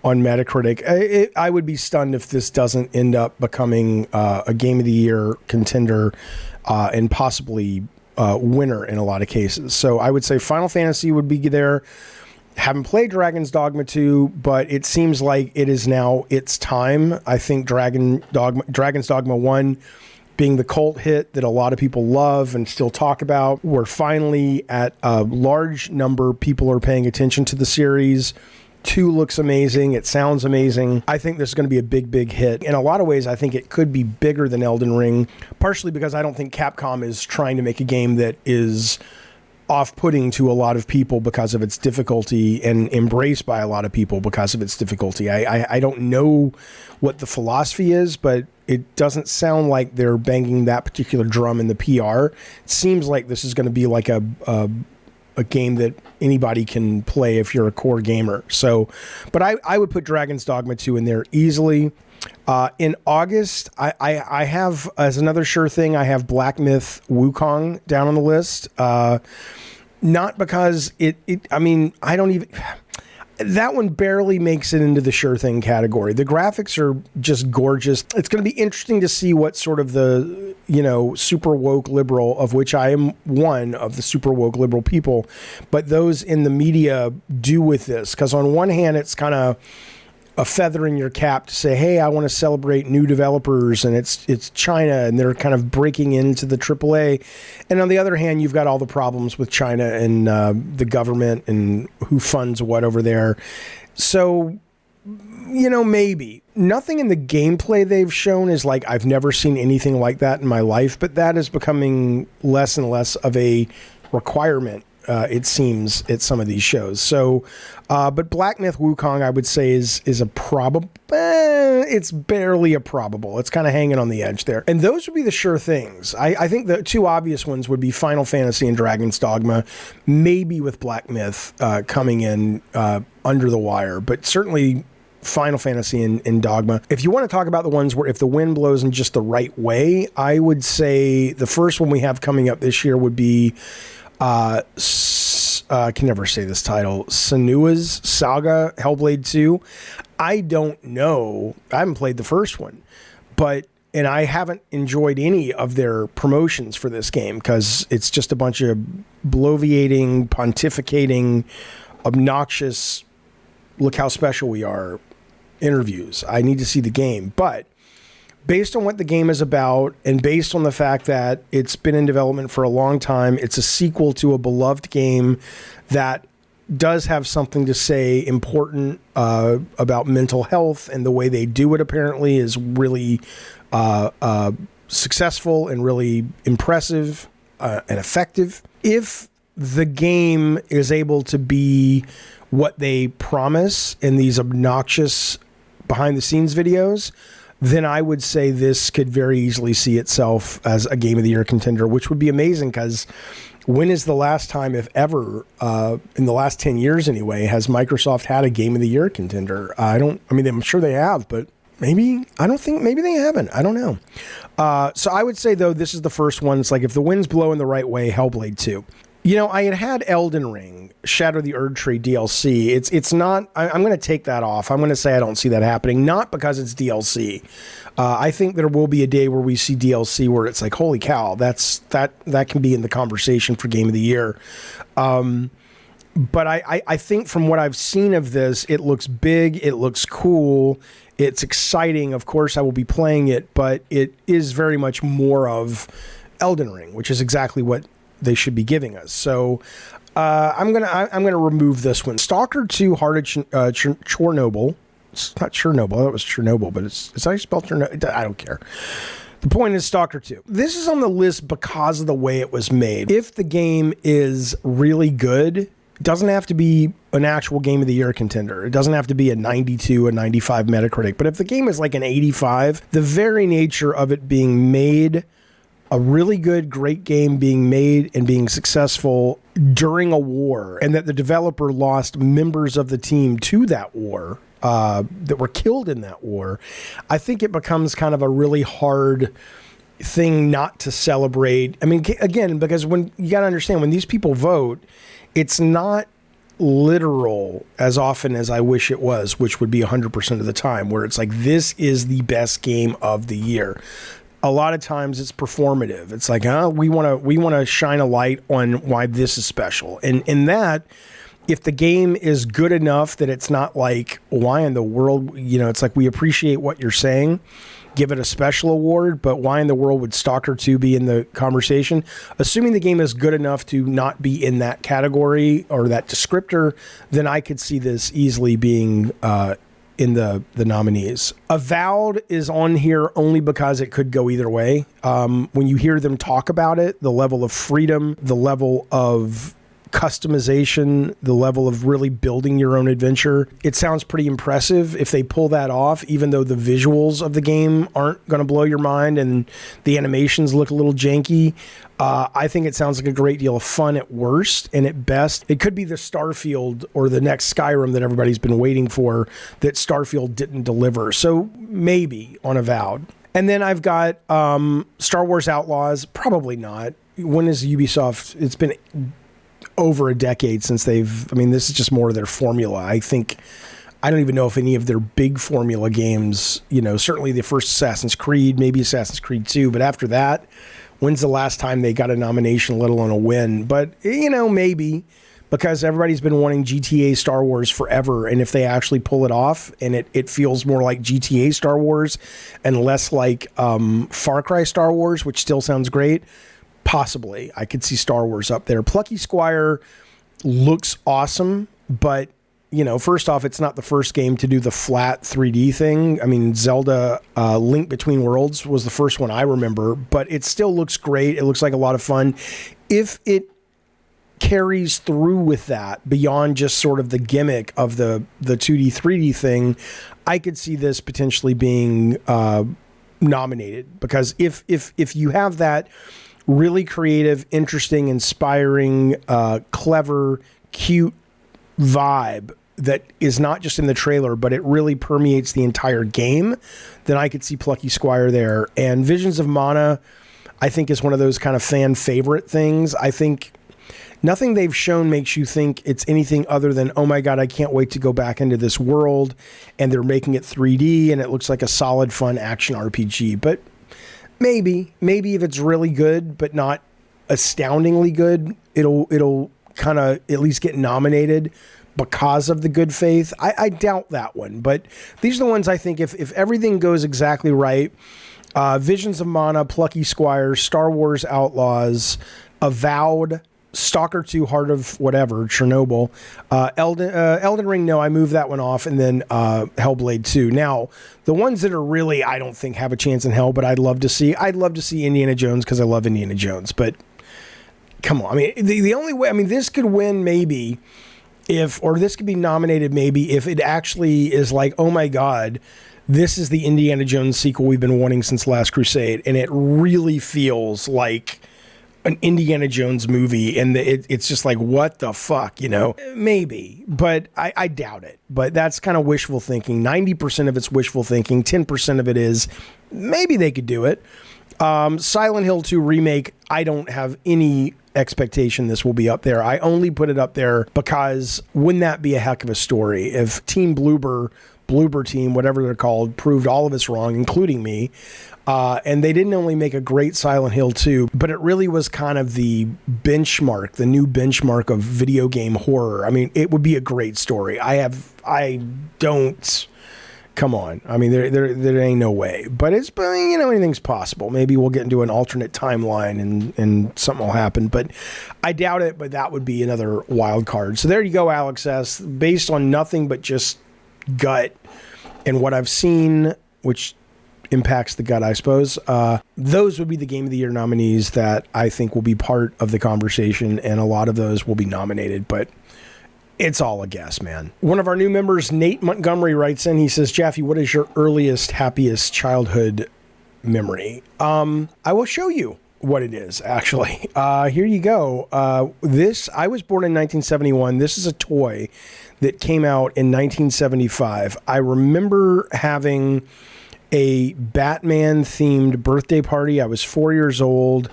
on Metacritic. I would be stunned if this doesn't end up becoming a Game of the Year contender and possibly winner in a lot of cases. So I would say Final Fantasy would be there. Haven't played Dragon's Dogma 2, but it seems like it is now its time. I think Dragon's Dogma 1 being the cult hit that a lot of people love and still talk about. We're finally at a large number. People are paying attention to the series. 2 looks amazing. It sounds amazing. I think this is going to be a big hit. In a lot of ways, I think it could be bigger than Elden Ring, partially because I don't think Capcom is trying to make a game that is off-putting to a lot of people because of its difficulty and embraced by a lot of people because of its difficulty. I don't know what the philosophy is, but it doesn't sound like they're banging that particular drum in the PR. It seems like this is going to be like a game that anybody can play if you're a core gamer. So, but I would put Dragon's Dogma 2 in there easily. In August, I have, as another sure thing, I have Black Myth Wukong down on the list. Not because I don't even... That one barely makes it into the sure thing category. The graphics are just gorgeous. It's going to be interesting to see what sort of the, super woke liberal, of which I am one of the super woke liberal people, but those in the media do with this. Because on one hand, it's kind of a feather in your cap to say, hey, I want to celebrate new developers, and it's China, and they're kind of breaking into the AAA. And on the other hand, you've got all the problems with China and the government and who funds what over there. So, maybe. Nothing in the gameplay they've shown is like, I've never seen anything like that in my life, but that is becoming less and less of a requirement. It seems, at some of these shows. So, but Black Myth Wukong, I would say, is a probable. It's barely a probable. It's kind of hanging on the edge there. And those would be the sure things. I think the 2 obvious ones would be Final Fantasy and Dragon's Dogma, maybe with Black Myth coming in under the wire, but certainly Final Fantasy and Dogma. If you want to talk about the ones where if the wind blows in just the right way, I would say the first one we have coming up this year would be I can never say this title, Senua's Saga Hellblade 2. I don't know. I haven't played the first one, and I haven't enjoyed any of their promotions for this game because it's just a bunch of bloviating, pontificating, obnoxious, look how special we are interviews. I need to see the game, but based on what the game is about and based on the fact that it's been in development for a long time, it's a sequel to a beloved game that does have something to say important about mental health, and the way they do it apparently is really successful and really impressive and effective. If the game is able to be what they promise in these obnoxious behind the scenes videos, then I would say this could very easily see itself as a Game of the Year contender, which would be amazing, because when is the last time, if ever, in the last 10 years anyway, has Microsoft had a Game of the Year contender? I'm sure they have, but maybe they haven't. I don't know. So I would say, though, this is the first one. It's like, if the wind's blowing the right way, Hellblade 2. You know, I had Elden Ring, Shadow of the Erdtree DLC. It's not, I'm going to take that off. I'm going to say I don't see that happening, not because it's DLC. I think there will be a day where we see DLC where it's like, holy cow, that can be in the conversation for Game of the Year. But I think from what I've seen of this, it looks big, it looks cool, it's exciting. Of course, I will be playing it, but it is very much more of Elden Ring, which is exactly what they should be giving us. So I'm gonna remove this one. Stalker 2: Heart of Chernobyl. It's not Chernobyl. That was Chernobyl, but it's how you spell Chernobyl. I don't care. The point is Stalker 2. This is on the list because of the way it was made. If the game is really good, it doesn't have to be an actual Game of the Year contender. It doesn't have to be a 92, a 95 Metacritic. But if the game is like an 85, the very nature of it being made, a really good, great game being made and being successful during a war, and that the developer lost members of the team to that war, that were killed in that war, I think it becomes kind of a really hard thing not to celebrate. I mean, again, because when you got to understand, when these people vote, it's not literal as often as I wish it was, which would be 100% of the time, where it's like, this is the best game of the year. A lot of times it's performative. It's like, we want to shine a light on why this is special. And in that, if the game is good enough that it's not like, why in the world, it's like, we appreciate what you're saying, give it a special award, but why in the world would Stalker 2 be in the conversation? Assuming the game is good enough to not be in that category or that descriptor, then I could see this easily being in the nominees. Avowed is on here only because it could go either way. When you hear them talk about it, the level of freedom, the level of customization, the level of really building your own adventure, it sounds pretty impressive. If they pull that off, even though the visuals of the game aren't going to blow your mind and the animations look a little janky, I think it sounds like a great deal of fun at worst, and at best, it could be the Starfield or the next Skyrim that everybody's been waiting for that Starfield didn't deliver. So maybe on Avowed. And then I've got Star Wars Outlaws. Probably not. When is Ubisoft? It's been over a decade since this is just more of their formula. I don't even know if any of their big formula games, certainly the first Assassin's Creed, maybe Assassin's Creed 2, but after that, when's the last time they got a nomination, let alone a win? But, maybe, because everybody's been wanting GTA Star Wars forever, and if they actually pull it off, and it feels more like GTA Star Wars and less like Far Cry Star Wars, which still sounds great, possibly. I could see Star Wars up there. Plucky Squire looks awesome, but, first off, it's not the first game to do the flat 3D thing. I mean, Zelda Link Between Worlds was the first one I remember, but it still looks great. It looks like a lot of fun. If it carries through with that beyond just sort of the gimmick of the 2D, 3D thing, I could see this potentially being nominated, because if you have that really creative, interesting, inspiring, clever, cute vibe that is not just in the trailer, but it really permeates the entire game, then I could see Plucky Squire there. And Visions of Mana, I think, is one of those kind of fan favorite things. I think nothing they've shown makes you think it's anything other than, oh my God, I can't wait to go back into this world. And they're making it 3D and it looks like a solid, fun action RPG. But maybe if it's really good, but not astoundingly good, it'll kind of at least get nominated because of the good faith. I doubt that one, but these are the ones I think if everything goes exactly right, Visions of Mana, Plucky Squires, Star Wars Outlaws, Avowed, Stalker 2, Heart of Whatever, Chernobyl, Elden Ring, no, I moved that one off, and then Hellblade 2. Now, the ones that are really, I don't think have a chance in hell, but I'd love to see Indiana Jones because I love Indiana Jones, but come on. I mean, the only way, I mean, this could win maybe or this could be nominated maybe if it actually is like, oh my God, this is the Indiana Jones sequel we've been wanting since Last Crusade, and it really feels like an Indiana Jones movie, and it's just like, what the fuck, you know? Maybe, but I doubt it. But that's kind of wishful thinking. 90% of it's wishful thinking. 10% of it is maybe they could do it. Silent Hill 2 remake, I don't have any expectation this will be up there. I only put it up there because wouldn't that be a heck of a story if Team Bloober team, whatever they're called, proved all of us wrong, including me. And they didn't only make a great Silent Hill 2, but it really was kind of the benchmark, the new benchmark of video game horror. I mean, it would be a great story. Come on. I mean, there ain't no way. But you know, anything's possible. Maybe we'll get into an alternate timeline and something will happen. But I doubt it, but that would be another wild card. So there you go, Alex S. Based on nothing but just gut and what I've seen, which impacts the gut, I suppose. Those would be the Game of the Year nominees that I think will be part of the conversation, and a lot of those will be nominated, but it's all a guess, man. One of our new members, Nate Montgomery, writes in, he says, Jaffe, what is your earliest, happiest childhood memory? I will show you what it is, actually. Here you go. I was born in 1971. This is a toy that came out in 1975. I remember having a Batman-themed birthday party. I was 4 years old.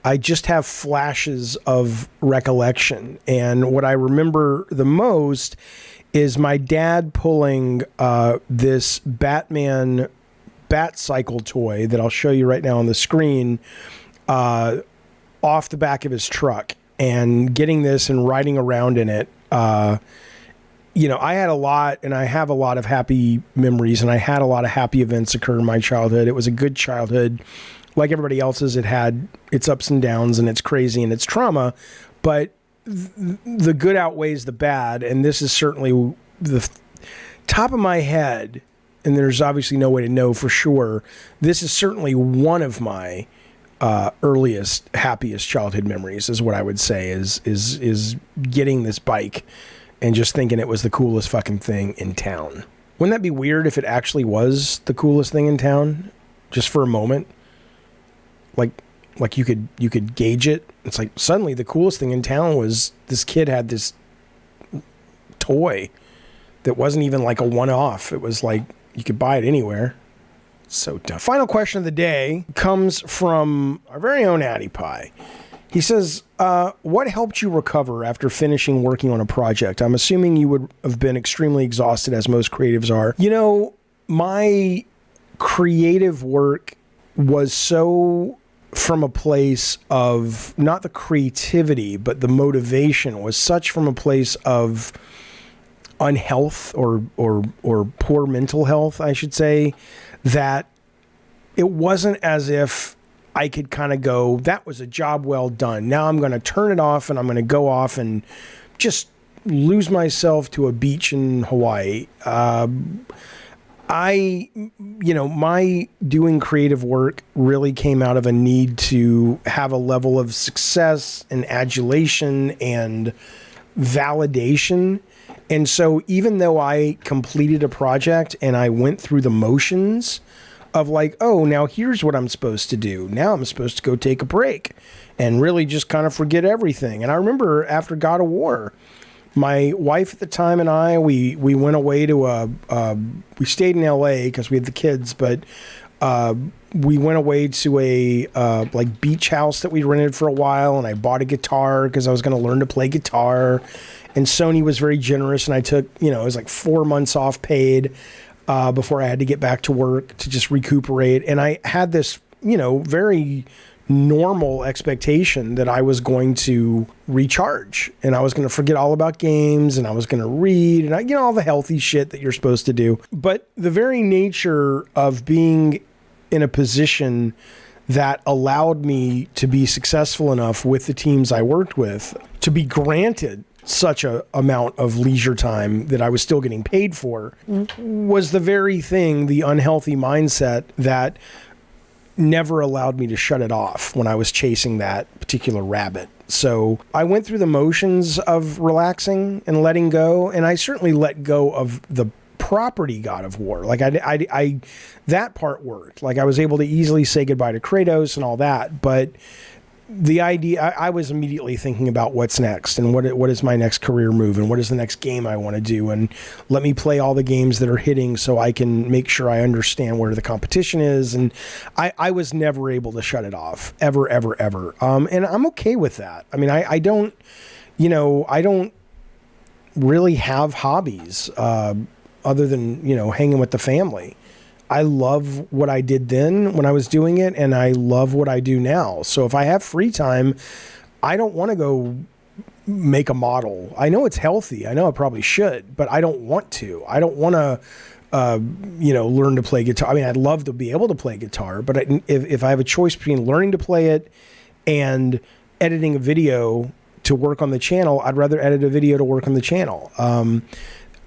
I just have flashes of recollection. And what I remember the most is my dad pulling this Batman Bat-Cycle toy that I'll show you right now on the screen off the back of his truck and getting this and riding around in it. You know, I had a lot, and I have a lot of happy memories, and I had a lot of happy events occur in my childhood. It was a good childhood. Like everybody else's, it had its ups and downs, and its crazy, and its trauma, but the good outweighs the bad, and this is certainly the top of my head, and there's obviously no way to know for sure. This is certainly one of my earliest, happiest childhood memories, is what I would say, is getting this bike and just thinking it was the coolest fucking thing in town. Wouldn't that be weird if it actually was the coolest thing in town, just for a moment? Like you could gauge it. It's like suddenly the coolest thing in town was this kid had this toy that wasn't even like a one-off. It was like you could buy it anywhere. So dumb. Final question of the day comes from our very own Addy Pie. He says, what helped you recover after finishing working on a project? I'm assuming you would have been extremely exhausted, as most creatives are. You know, my creative work was so from a place of not the creativity, but the motivation was such from a place of unhealth or poor mental health, I should say, that it wasn't as if I could kind of go, that was a job well done. Now I'm going to turn it off and I'm going to go off and just lose myself to a beach in Hawaii. My doing creative work really came out of a need to have a level of success and adulation and validation. And so even though I completed a project and I went through the motions of like, oh, now here's what I'm supposed to do. Now I'm supposed to go take a break and really just kind of forget everything. And I remember after God of War, my wife at the time and I, we went away to we stayed in LA because we had the kids, but we went away to a like beach house that we rented for a while, and I bought a guitar because I was going to learn to play guitar. And Sony was very generous, and I took, it was like 4 months off paid before I had to get back to work to just recuperate. And I had this, very normal expectation that I was going to recharge and I was going to forget all about games and I was going to read and all the healthy shit that you're supposed to do. But the very nature of being in a position that allowed me to be successful enough with the teams I worked with to be granted such a amount of leisure time that I was still getting paid for was the very thing, the unhealthy mindset that never allowed me to shut it off when I was chasing that particular rabbit. So I went through the motions of relaxing and letting go, and I certainly let go of the property God of War. Like I that part worked. Like I was able to easily say goodbye to Kratos and all that, but the idea, I was immediately thinking about what's next and what is my next career move and what is the next game I want to do, and let me play all the games that are hitting so I can make sure I understand where the competition is. And I was never able to shut it off ever. And I'm okay with that. I mean, I don't really have hobbies other than, hanging with the family. I love what I did then when I was doing it, and I love what I do now. So if I have free time, I don't want to go make a model. I know it's healthy. I know I probably should, but I don't want to. I don't want to, learn to play guitar. I mean, I'd love to be able to play guitar, but if I have a choice between learning to play it and editing a video to work on the channel, I'd rather edit a video to work on the channel.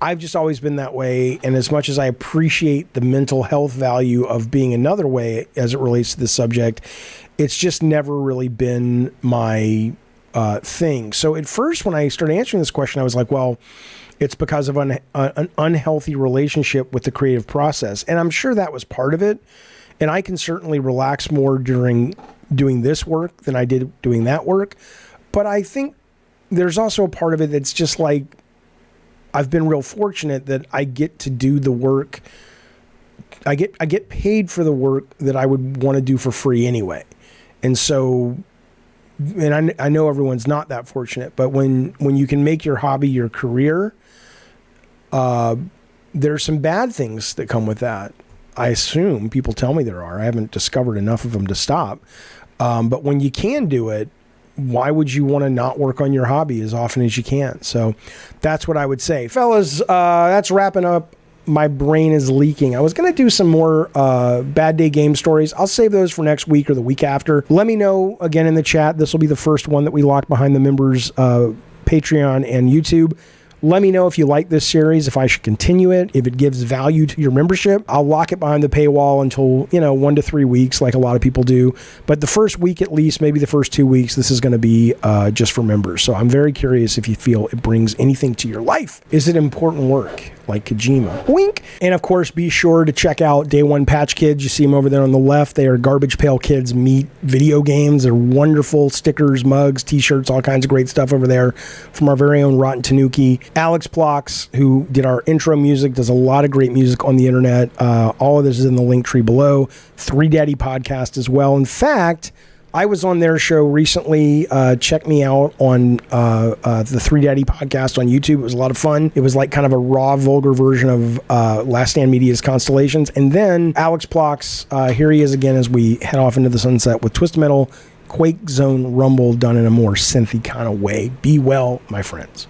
I've just always been that way, and as much as I appreciate the mental health value of being another way as it relates to this subject, it's just never really been my thing. So at first, when I started answering this question, I was like, well, it's because of an unhealthy relationship with the creative process. And I'm sure that was part of it. And I can certainly relax more during doing this work than I did doing that work. But I think there's also a part of it that's just like, I've been real fortunate that I get to do the work. I get paid for the work that I would want to do for free anyway. And so, and I know everyone's not that fortunate, but when you can make your hobby your career, there's some bad things that come with that. I assume people tell me there are. I haven't discovered enough of them to stop. But when you can do it, why would you want to not work on your hobby as often as you can? So that's what I would say. Fellas, that's wrapping up. My brain is leaking. I was going to do some more Bad Day game stories. I'll save those for next week or the week after. Let me know again in the chat. This will be the first one that we lock behind the members' Patreon and YouTube. Let me know if you like this series, if I should continue it, if it gives value to your membership. I'll lock it behind the paywall until, 1 to 3 weeks, like a lot of people do. But the first week at least, maybe the first 2 weeks, this is going to be just for members. So I'm very curious if you feel it brings anything to your life. Is it important work? Like Kojima. Wink. And of course, be sure to check out Day One Patch Kids. You see them over there on the left. They are Garbage Pail Kids meet video games. They're wonderful stickers, mugs, t-shirts, all kinds of great stuff over there from our very own Rotten Tanuki. Alex Plox, who did our intro music, does a lot of great music on the internet. All of this is in the link tree below. Three Daddy Podcast as well. In fact, I was on their show recently. Check me out on the Three Daddy Podcast on YouTube. It was a lot of fun. It was like kind of a raw, vulgar version of Last Stand Media's Constellations. And then Alex Plox, here he is again as we head off into the sunset with Twist Metal, Quake Zone Rumble done in a more synthy kind of way. Be well, my friends.